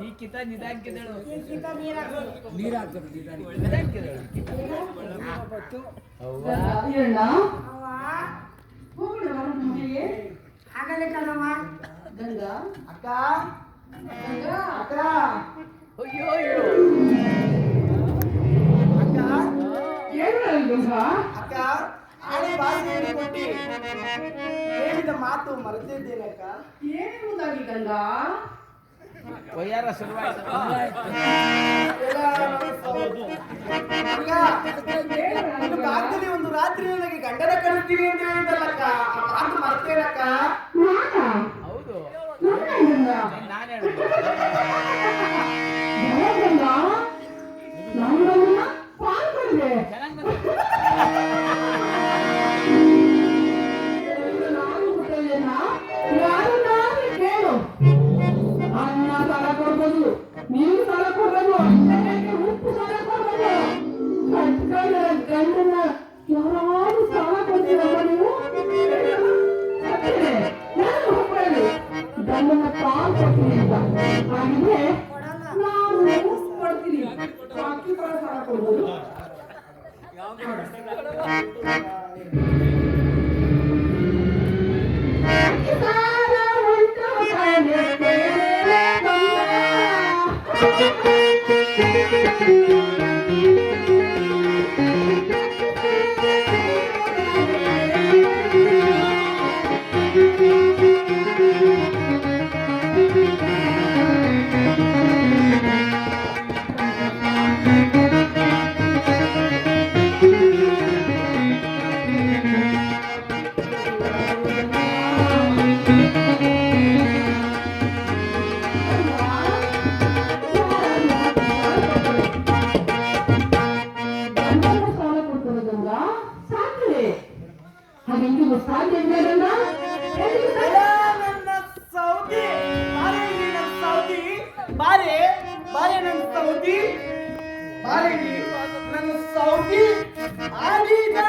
ಈ ಕಿತ ನಿಧಾನಕ್ಕೆದಳು ನೀರು ಹಾಕ್ಬೇಕು ಆಗಲೇ ಕಣವ ಗಂಗಾ ಅಕ್ಕ ಗಂಗಾ ಅಕ್ಕ ಅಯ್ಯೋ ಅಕ್ಕ ಏನು ಗಂಗಾ ಅಕ್ಕ ಆನೆ ಬಾಯಿಯನ್ನು ಕೊಟ್ಟಿ ಹೇಳಿದ ಮಾತು ಮರೆತಿದ್ದೇನೆ ಅಕ್ಕ. ಏನೆಂಬುದಾಗಿ ಗಂಗಾ ವಯ್ಯಾರ ಶುರುವಾಯ್ತು. ಒಂದು ಭಾಗದಲ್ಲಿ ಒಂದು ರಾತ್ರಿ ನನಗೆ ಗಂಡನ ಕಳಿಸ್ತೀನಿ ಅಂತ ಹೇಳಿದ್ದಲ್ಲಕ್ಕ, ಆ ಮಾತು ಮರ್ತೇನಕ್ಕ. ಹೌದು ಗಂಗಾ ನಾನೇ ಗಂಗಾ ನಮ್ಮನ್ನ ಕಾಲ್ ಮಾಡಿದೆ ಯಾರು ನಾನು ಕೇಳು ಅನ್ನ ಸಾಲ ಕೊಡ್ಬೋದು, ನೀರು ಸಾಲ ಕೊಡ್ಬೋದು, ಉಪ್ಪು ಸಾಲ ಕೊಡ್ಬೋದು, ಕಟ್ಕೊಂಡ ಗಂಡನ್ನ ಯಾರು ಸಾಲ ಕೊಡ್ತೀರಮ್ಮ ನೀವು? ನಾನು ಹೋಗ್ಬೇಡಿ ಗಂಡನ್ನ ಕಾಲ್ ಕೊಡ್ತೀನಿ ಅಂತ ಹಾಗಿದ್ರೆ ನಾನು ಕೊಡ್ತೀನಿ, ಬಾಕಿ ಸಾಲ ಕೊಡ್ಬೋದು. ಬಾರೆ ಬಾರೆ ನನ್ನ ಸೌದಿ, ಬಾರೆ ನನ್ನ ಸೌದಿ ಆದಿದ